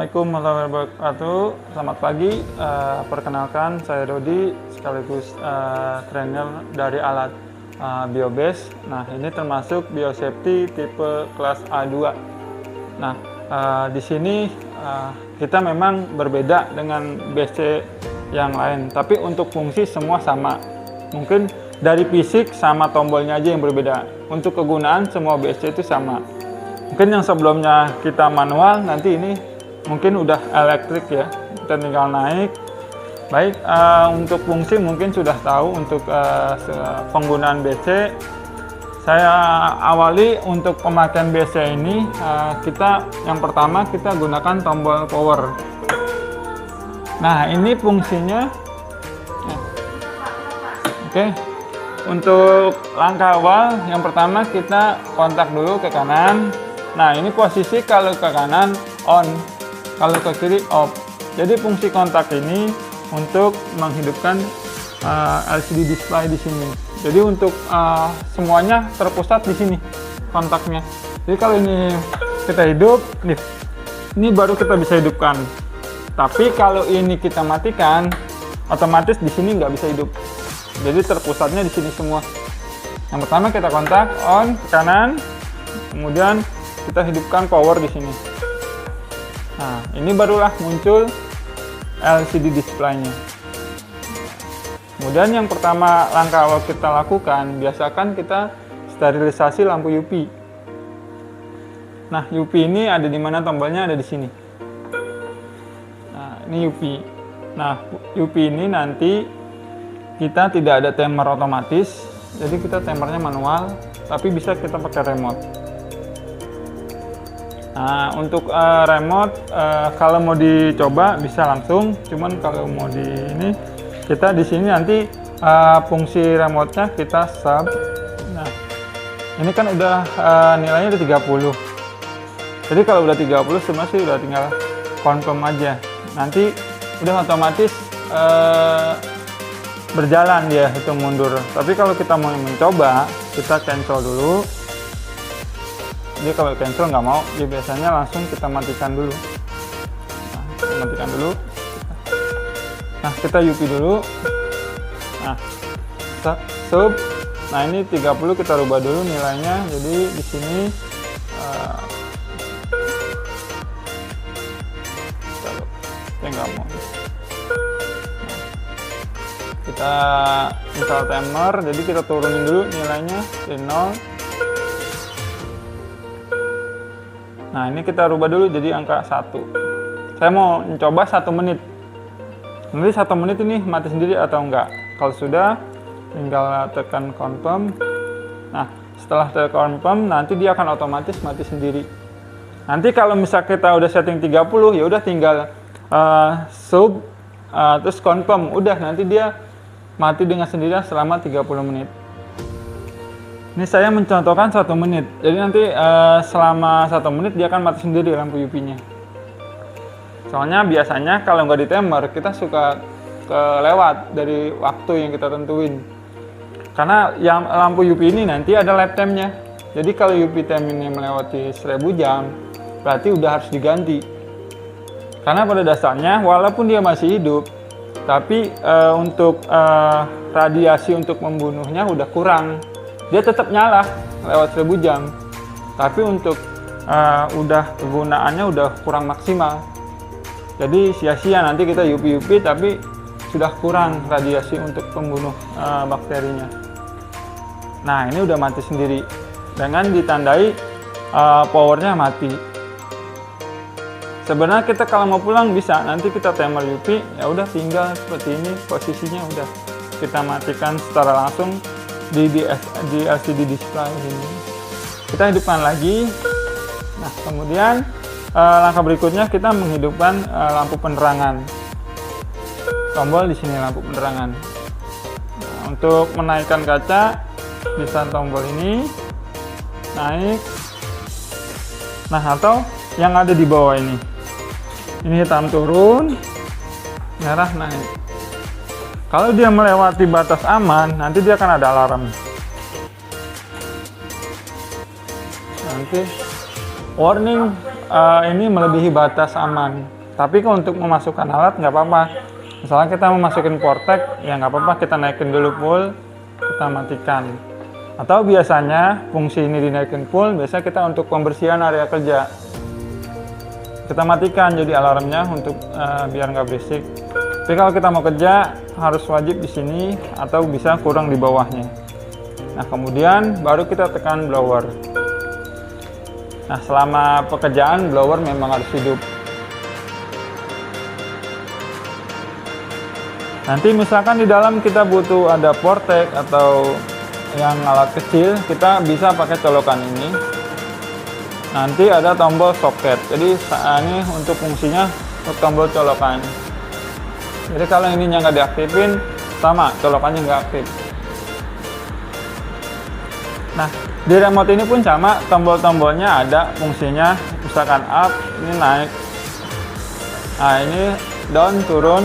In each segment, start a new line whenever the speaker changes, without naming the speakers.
Assalamualaikum warahmatullahi wabarakatuh. Selamat pagi. Perkenalkan, saya Dodi, sekaligus trainer dari alat BioBase. Nah, ini termasuk biosafety tipe kelas A2. Nah, di sini kita memang berbeda dengan BC yang lain, tapi untuk fungsi semua sama. Mungkin dari fisik sama tombolnya aja yang berbeda. Untuk kegunaan semua BC itu sama. Mungkin yang sebelumnya kita manual, nanti ini mungkin udah elektrik ya, kita tinggal naik. Baik, untuk fungsi mungkin sudah tahu. Untuk penggunaan BC, saya awali untuk pemakaian BC ini. Yang pertama kita gunakan tombol power. Nah, ini fungsinya. Oke. Untuk langkah awal, yang pertama kita kontak dulu ke kanan. Nah, ini posisi kalau ke kanan on, kalau ke kiri off. Jadi fungsi kontak ini untuk menghidupkan LCD display di sini. Jadi untuk semuanya terpusat di sini kontaknya. Jadi kalau ini kita hidup, ini baru kita bisa hidupkan. Tapi kalau ini kita matikan, otomatis di sini nggak bisa hidup. Jadi terpusatnya di sini semua. Yang pertama kita kontak on ke kanan, kemudian kita hidupkan power di sini. Nah, ini barulah muncul LCD display-nya. Kemudian yang pertama langkah awal kita lakukan, biasakan kita sterilisasi lampu UV. Nah, UV ini ada di mana tombolnya? Ada di sini. Nah, ini UV. Nah, UV ini nanti kita tidak ada timer otomatis, jadi kita timernya manual, tapi bisa kita pakai remote. Nah, untuk remote kalau mau dicoba bisa langsung, cuman kalau mau di ini kita di sini nanti fungsi remote-nya kita sub. Nah, ini kan udah nilainya udah 30. Jadi kalau udah 30 sebenarnya sih udah tinggal confirm aja. Nanti udah otomatis berjalan dia itu mundur. Tapi kalau kita mau mencoba, kita cancel dulu. Jadi kalau cancel nggak mau, dia biasanya langsung kita matikan dulu. Nah, kita matikan dulu. Nah, kita UV dulu. Nah, sub. Nah, ini 30 kita rubah dulu nilainya. Jadi di sini saya nggak mau. Kita install timer, jadi kita turunin dulu nilainya dari 0. Nah, ini kita rubah dulu jadi angka 1. Saya mau mencoba 1 menit. Nanti 1 menit ini mati sendiri atau enggak. Kalau sudah, tinggal tekan confirm. Nah, setelah tekan confirm, nanti dia akan otomatis mati sendiri. Nanti kalau misal kita udah setting 30, ya udah tinggal sub, terus confirm. Udah, nanti dia mati dengan sendirinya selama 30 menit. Ini saya mencontohkan 1 menit. Jadi nanti selama 1 menit dia akan mati sendiri lampu UV-nya. Soalnya biasanya kalau nggak di timer, kita suka kelewat dari waktu yang kita tentuin. Karena yang lampu UV ini nanti ada lifetime-nya. Jadi kalau UV time ini melewati 1000 jam, berarti udah harus diganti. Karena pada dasarnya walaupun dia masih hidup, tapi untuk radiasi untuk membunuhnya udah kurang. Dia tetap nyala lewat 1000 jam, tapi untuk udah kegunaannya udah kurang maksimal. Jadi sia-sia nanti kita UV tapi sudah kurang radiasi untuk pembunuh bakterinya. Nah, ini udah mati sendiri dengan ditandai powernya mati. Sebenarnya kita kalau mau pulang bisa, nanti kita timer UV, ya udah tinggal seperti ini posisinya, udah kita matikan secara langsung di LCD display ini. Kita hidupkan lagi. Nah, kemudian langkah berikutnya kita menghidupkan lampu penerangan. Tombol di sini lampu penerangan. Nah, untuk menaikkan kaca bisa tombol ini naik. Nah, atau yang ada di bawah ini. Ini hitam turun, merah naik. Kalau dia melewati batas aman, nanti dia akan ada alarm. Nanti warning ini melebihi batas aman. Tapi kalau untuk memasukkan alat nggak apa-apa. Misalnya kita memasukin Portek, ya nggak apa-apa, kita naikin dulu full, kita matikan. Atau biasanya fungsi ini dinaikin full, biasanya kita untuk pembersihan area kerja. Kita matikan jadi alarmnya untuk biar nggak berisik. Tapi kalau kita mau kerja harus wajib di sini atau bisa kurang di bawahnya. Nah kemudian baru kita tekan blower. Nah selama pekerjaan blower memang harus hidup. Nanti misalkan di dalam kita butuh ada Portek atau yang alat kecil, kita bisa pakai colokan ini. Nanti ada tombol soket. Jadi ini untuk fungsinya untuk tombol colokan. Jadi kalau ininya nggak diaktifin, sama colokannya nggak aktif. Nah di remote ini pun sama, tombol-tombolnya ada fungsinya. Misalkan up, ini naik. Nah ini down, turun.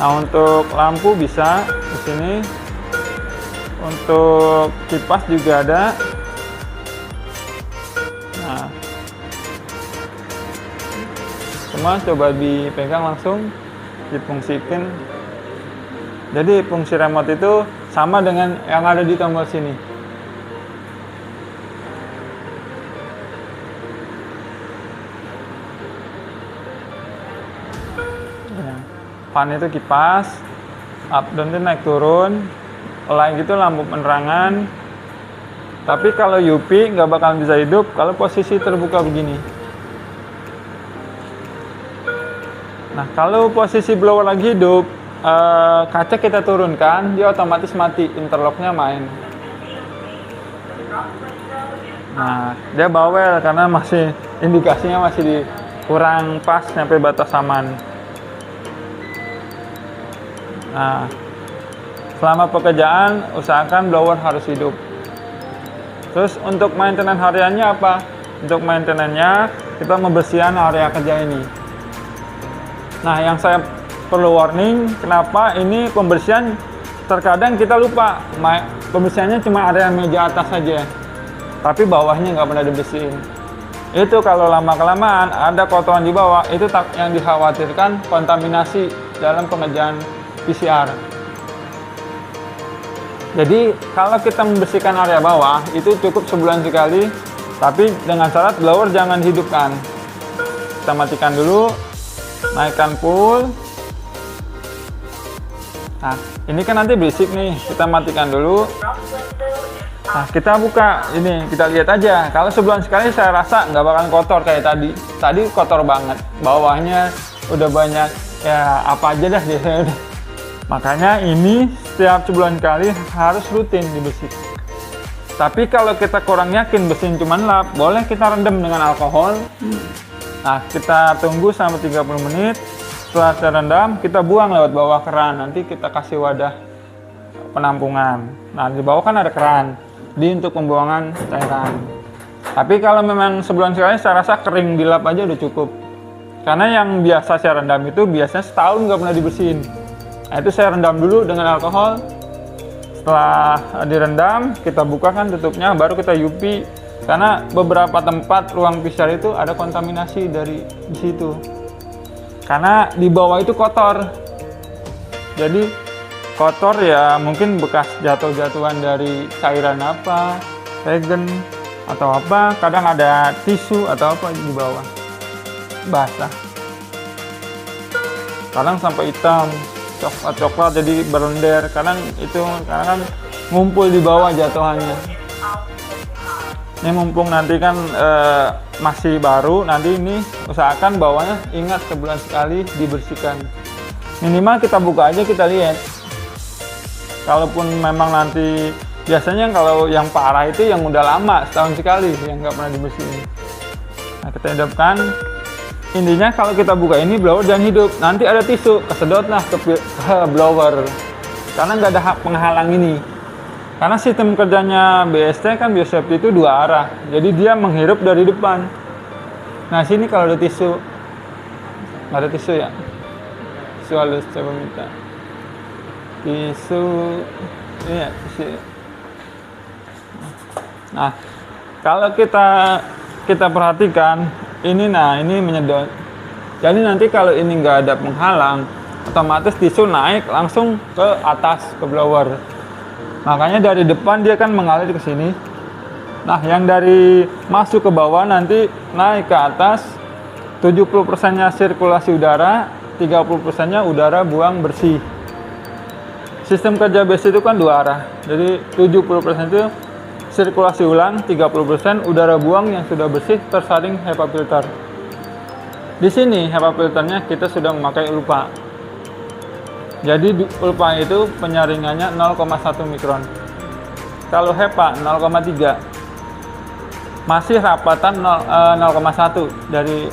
Nah untuk lampu bisa di sini. Untuk kipas juga ada. Nah, semua coba dipegang langsung, difungsikan. Jadi fungsi remote itu sama dengan yang ada di tombol sini. Ya. Fan itu kipas, up down itu naik turun. Light itu lampu penerangan. Tapi kalau UV nggak bakal bisa hidup kalau posisi terbuka begini. Nah kalau posisi blower lagi hidup, kaca kita turunkan, dia otomatis mati, interlocknya main. Nah dia bawel karena masih indikasinya masih di kurang pas sampai batas aman. Nah selama pekerjaan usahakan blower harus hidup. Terus untuk maintenance hariannya apa? Untuk maintenance-nya kita membersihkan area kerja ini. Nah yang saya perlu warning, kenapa ini pembersihan terkadang kita lupa. Pembersihannya cuma area meja atas saja, tapi bawahnya nggak pernah dibersihin. Itu kalau lama-kelamaan ada kotoran di bawah, itu yang dikhawatirkan kontaminasi dalam pengerjaan PCR. Jadi kalau kita membersihkan area bawah itu cukup sebulan sekali, tapi dengan syarat blower jangan hidupkan. Kita matikan dulu, naikkan full. Nah ini kan nanti berisik nih, kita matikan dulu. Nah kita buka ini, kita lihat aja. Kalau sebulan sekali saya rasa nggak bakalan kotor kayak tadi. Tadi kotor banget, bawahnya udah banyak ya apa aja dah dia. Makanya ini setiap sebulan kali harus rutin dibersihkan. Tapi kalau kita kurang yakin bersihin cuma lap, boleh kita rendam dengan alkohol. Nah, kita tunggu sampai 30 menit. Setelah terendam, kita buang lewat bawah keran. Nanti kita kasih wadah penampungan. Nah, di bawah kan ada keran. Di untuk pembuangan cairan. Tapi kalau memang sebulan sekali, saya rasa kering dilap aja udah cukup. Karena yang biasa saya rendam itu biasanya setahun nggak pernah dibersihin. Nah, itu saya rendam dulu dengan alkohol. Setelah direndam, kita bukakan tutupnya, baru kita UV. Karena beberapa tempat ruang PCR itu ada kontaminasi dari di situ. Karena di bawah itu kotor. Jadi kotor ya mungkin bekas jatuh-jatuhan dari cairan apa, regen atau apa. Kadang ada tisu atau apa di bawah. Basah. Kadang sampai hitam. Coklat jadi berlendir, karena kan ngumpul di bawah jatuhannya. Ini mumpung nanti kan masih baru, nanti ini usahakan bawahnya ingat sebulan sekali dibersihkan. Minimal kita buka aja, kita lihat. Kalaupun memang nanti biasanya kalau yang parah itu yang udah lama setahun sekali yang nggak pernah dibersihin. Nah kita hidupkan. Intinya kalau kita buka ini blower jangan hidup, nanti ada tisu kesedot lah ke blower karena nggak ada penghalang ini. Karena sistem kerjanya BST kan biosafety itu dua arah, jadi dia menghirup dari depan. Nah sini kalau ada tisu, nggak ada tisu ya, tisu halus, coba minta tisu ini ya, tisu. Nah kalau kita perhatikan ini, nah ini menyedot. Jadi nanti kalau ini nggak ada penghalang, otomatis tisu naik langsung ke atas, ke blower. Makanya dari depan dia kan mengalir ke sini. Nah, yang dari masuk ke bawah nanti naik ke atas, 70%-nya sirkulasi udara, 30%-nya udara buang bersih. Sistem kerja BESS itu kan dua arah. Jadi 70% itu sirkulasi ulang, 30% udara buang yang sudah bersih tersaring HEPA filter. Di sini HEPA filternya kita sudah memakai ULPA. Jadi ULPA itu penyaringannya 0,1 mikron. Kalau HEPA 0,3. Masih rapatan 0,1 dari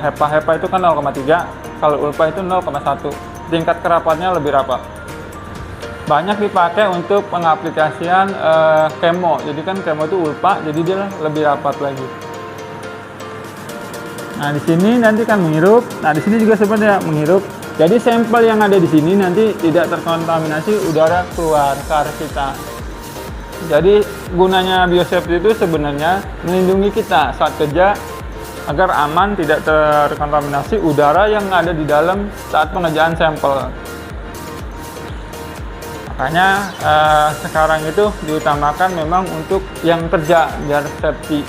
HEPA itu kan 0,3. Kalau ULPA itu 0,1. Tingkat kerapatnya lebih rapat. Banyak dipakai untuk pengaplikasian kemo. Jadi kan kemo itu ULPA, jadi dia lebih rapat lagi. Nah, di sini nanti kan menghirup. Nah, di sini juga sebenarnya menghirup. Jadi sampel yang ada di sini nanti tidak terkontaminasi udara keluar ke arah kita. Jadi gunanya biosafety itu sebenarnya melindungi kita saat kerja agar aman, tidak terkontaminasi udara yang ada di dalam saat pengerjaan sampel. Makanya sekarang itu diutamakan memang untuk yang kerja biar safety.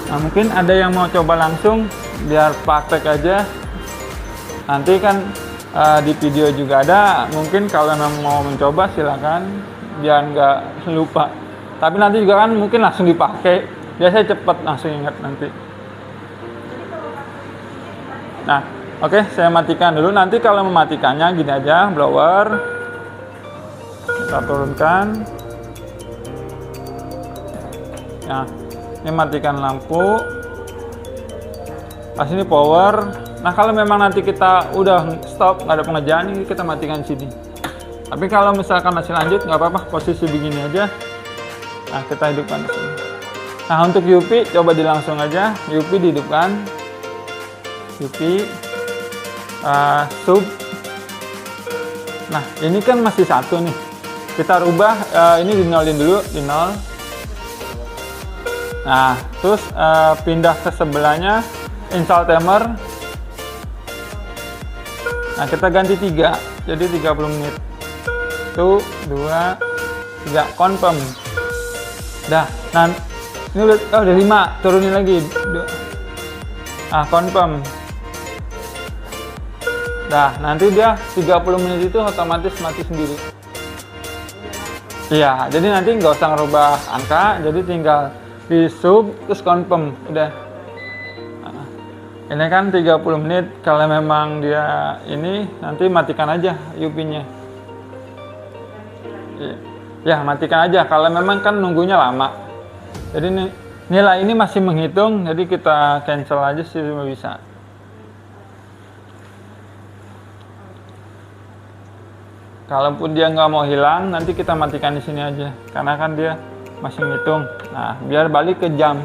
Nah, mungkin ada yang mau coba langsung biar praktek aja. Nanti kan di video juga ada. Mungkin kalau memang mau mencoba silakan biar nggak lupa. Tapi nanti juga kan mungkin langsung dipakai. Biasanya cepet langsung ingat nanti. Nah, oke, saya matikan dulu. Nanti kalau mematikannya gini aja, blower kita turunkan. Nah, ini matikan lampu. Pas ini power. Nah, kalau memang nanti kita udah stop, nggak ada pengerjaan, ini kita matikan sini. Tapi kalau misalkan masih lanjut, nggak apa-apa, posisi begini aja. Nah, kita hidupkan di sini. Nah, untuk UV coba dilangsung aja. UV dihidupkan. UV sub. Nah, ini kan masih satu nih. Kita rubah ini dinolin dulu, di nol. Nah, terus pindah ke sebelahnya, install timer. Nah, kita ganti 3, jadi 30 menit. 1, 2, 3, confirm. Dah, nah ini udah 5, turunin lagi. Confirm. Dah, nanti dia 30 menit itu otomatis mati sendiri. Iya, jadi nanti nggak usah ngerubah angka, jadi tinggal di sub terus confirm, udah. Ini kan 30 menit, kalau memang dia ini nanti matikan aja UV-nya. Ya, matikan aja kalau memang kan nunggunya lama. Jadi nilai ini masih menghitung, jadi kita cancel aja sih bisa. Kalaupun dia nggak mau hilang, nanti kita matikan di sini aja, karena kan dia masih ngitung. Nah, biar balik ke jam.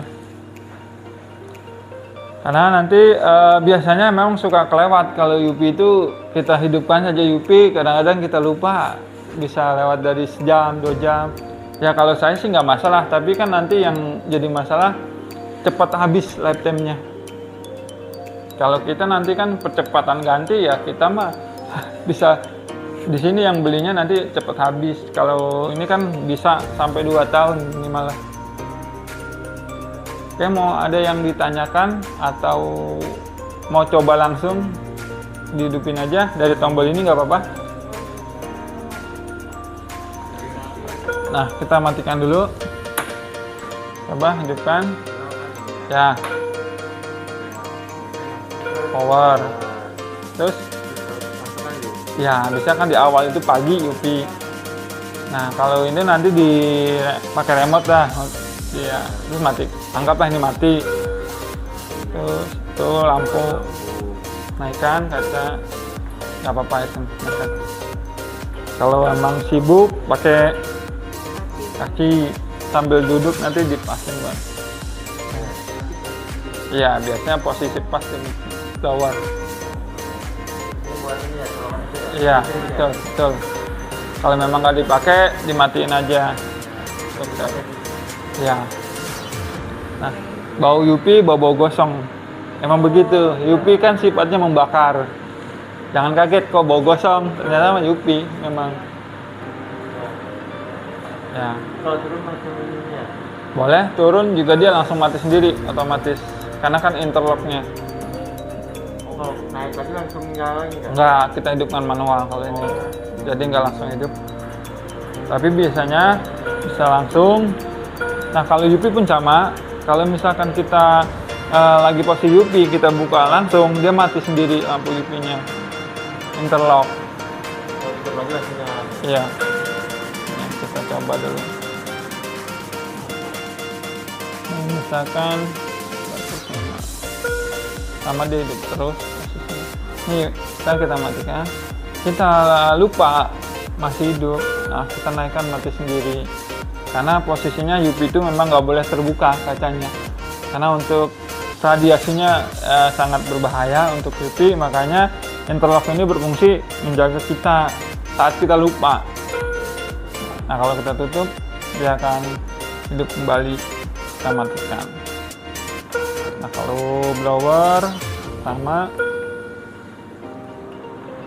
Karena nanti biasanya memang suka kelewat kalau UV itu kita hidupkan saja UV, kadang-kadang kita lupa bisa lewat dari sejam, 2 jam. Ya kalau saya sih nggak masalah, tapi kan nanti yang jadi masalah cepat habis lifetime-nya. Kalau kita nanti kan percepatan ganti ya kita mah bisa di sini yang belinya nanti cepat habis. Kalau ini kan bisa sampai 2 tahun minimal lah. Oke, mau ada yang ditanyakan atau mau coba langsung dihidupin aja dari tombol ini nggak apa-apa. Nah, kita matikan dulu. Coba hidupkan. Ya. Power. Terus ya, bisa kan di awal itu pagi UV. Nah, kalau ini nanti pakai remote dah. Ya, terus mati. Anggaplah ini mati. Terus tuh lampu naikkan kaca, nggak apa-apa itu naikkan. Kalau emang sibuk pakai kaki sambil duduk nanti dipasang Bang. Iya, biasanya posisi pas di bawah. Iya, betul. Kalau memang nggak dipakai, dimatiin aja. Ya. Nah, bau UV, bau gosong. Emang begitu, UV kan sifatnya membakar. Jangan kaget kok bau gosong, ternyata mah UV memang. Ya.
Kalau turun macam ini ya?
Boleh, turun juga dia langsung mati sendiri, otomatis. Karena kan interlocknya.
Kalau naik lagi langsung nyala lagi kan?
Enggak, kita hidupkan manual kalau ini. Jadi nggak langsung hidup. Tapi biasanya bisa langsung. Nah kalau UV pun sama. Kalau misalkan kita lagi posisi UV, kita buka langsung, dia mati sendiri lampu UV-nya. Interlock.
Kalau tutup lagi langsung nyala.
Iya. Nah, kita coba dulu. Nah, misalkan sama dia hidup terus posisinya. Nih, sekarang kita matikan. Kita lupa masih hidup. Nah, kita naikkan mati sendiri. Karena posisinya UV itu memang nggak boleh terbuka kacanya. Karena untuk radiasinya sangat berbahaya untuk UV, makanya interlock ini berfungsi menjaga kita saat kita lupa. Nah, kalau kita tutup, dia akan hidup kembali. Kita matikan. Nah, kalau blower sama,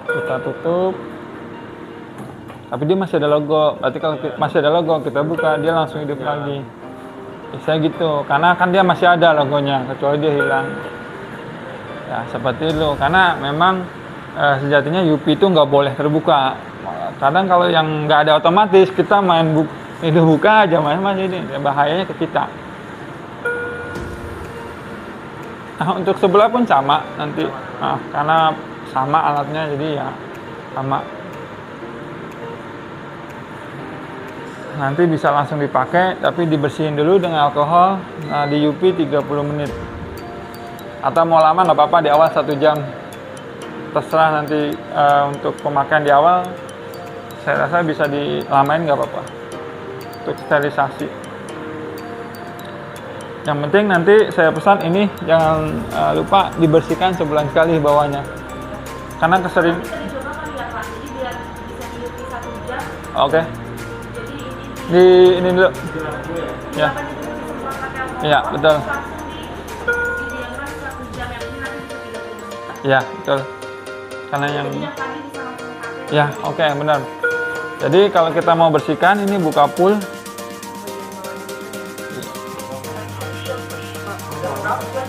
kita tutup. Tapi dia masih ada logo. Berarti kalau masih ada logo, kita buka, dia langsung hidup lagi. Bisa gitu, karena kan dia masih ada logonya, kecuali dia hilang. Ya, seperti itu. Karena memang sejatinya UV itu nggak boleh terbuka. Kadang kalau yang nggak ada otomatis, kita main itu buka aja, mas ini bahayanya ke kita. Nah, untuk sebelah pun sama nanti. Nah, karena sama alatnya, jadi ya sama. Nanti bisa langsung dipakai, tapi dibersihin dulu dengan alkohol. Nah, di UV 30 menit. Atau mau lama nggak apa-apa, di awal 1 jam. Terserah nanti untuk pemakaian di awal, saya rasa bisa dilamain nggak apa-apa. Untuk sterilisasi. Yang penting nanti saya pesan ini jangan lupa dibersihkan sebulan sekali bawahnya. Karena kesering. Oke. Di ini dulu. Ya. Iya, betul. Ya, betul. Karena yang ya, oke, benar. Jadi kalau kita mau bersihkan, ini buka full.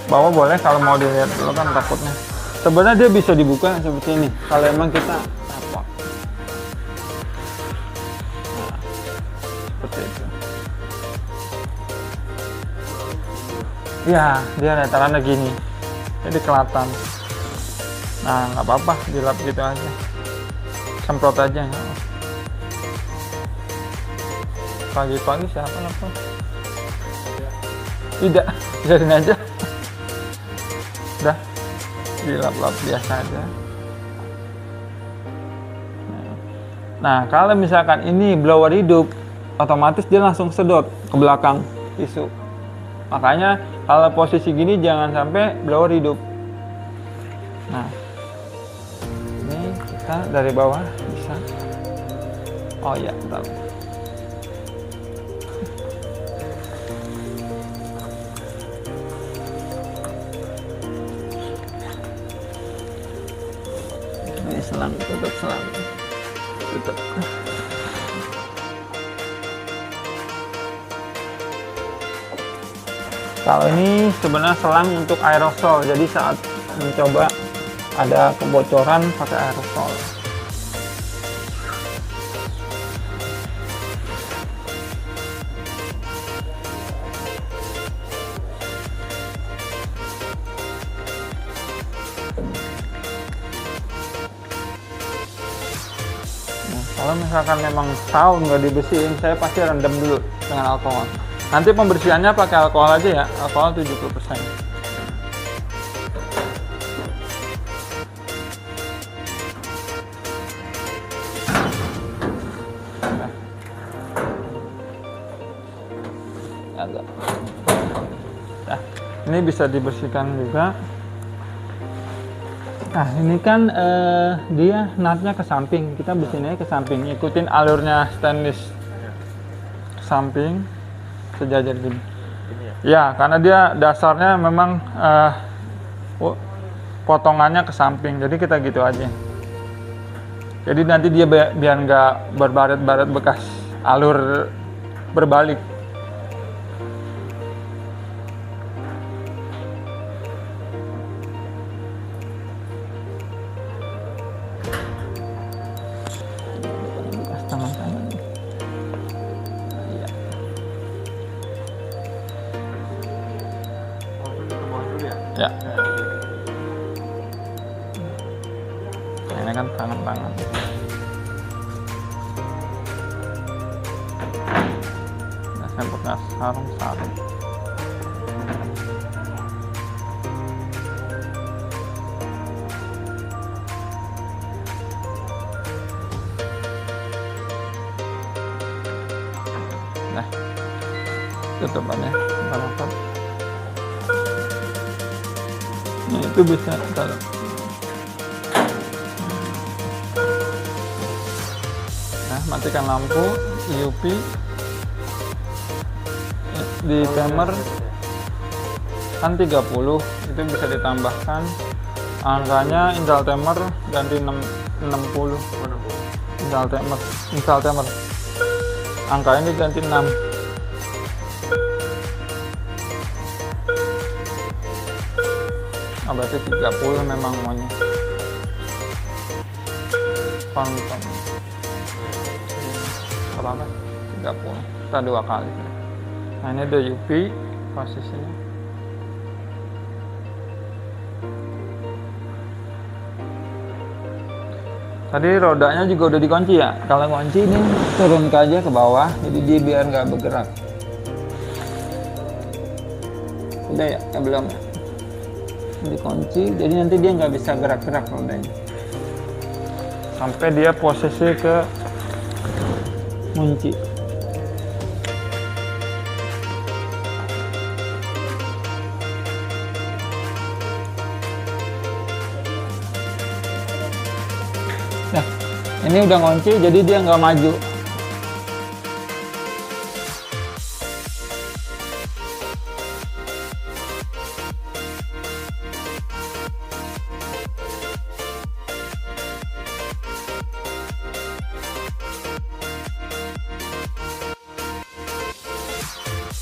Bawah boleh kalau mau dilihat dulu kan takutnya. Sebenarnya dia bisa dibuka seperti ini. Kalau emang kita apa? Nah, seperti itu. Ya, dia datarannya gini. Jadi kelihatan. Nah, nggak apa-apa, dilap gitu aja. Semprot aja. Pagi-pagi siapa nelfon? Tidak, biarin aja. Udah, dilap-lap biasa aja. Nah, kalau misalkan ini blower hidup, otomatis dia langsung sedot ke belakang tisu. Makanya kalau posisi gini jangan sampai blower hidup. Nah, ini kita dari bawah bisa. Oh ya, bentar. Ini selang, tutup selang. Tutup. Kalau ini sebenarnya selang untuk aerosol, jadi saat mencoba ada kebocoran pakai aerosol. Nah, kalau misalkan memang tahu nggak dibersihin, saya pasti rendam dulu dengan alkohol. Nanti pembersihannya pakai alkohol aja ya, alkohol 70%. Nah, ini bisa dibersihkan juga. Nah, ini kan dia nutnya ke samping, kita bersihin aja ke samping, ikutin alurnya stainless ke samping. Sejajar gini. Ya, karena dia dasarnya memang potongannya ke samping, jadi kita gitu aja. Jadi nanti dia biar nggak berbaret-baret bekas alur berbalik. Bekas tangan-tangan. Iya.
Oh, itu ke bawah dulu ya?
Ya. Ini kan tangan-tangan. Nah, saya bekas sarung-sarung. Nah, tutupannya rapat. Nah, itu bisa kalau matikan lampu UV di timer kan 30, itu bisa ditambahkan angkanya. Install timer ganti 60. Install timer angkanya diganti 6. Berarti 30 memang maunya. Confirm berapa? 30. Kita 2 kali. Nah, ini ada UV posisinya. Tadi rodanya juga udah dikunci ya. Kalau kunci ini turun aja ke bawah, jadi dia biar nggak bergerak. Udah ya, belum dikunci, jadi nanti dia nggak bisa gerak-gerak rodanya. Sampai dia posisi ke kunci. Nah, ini udah kunci, jadi dia nggak maju.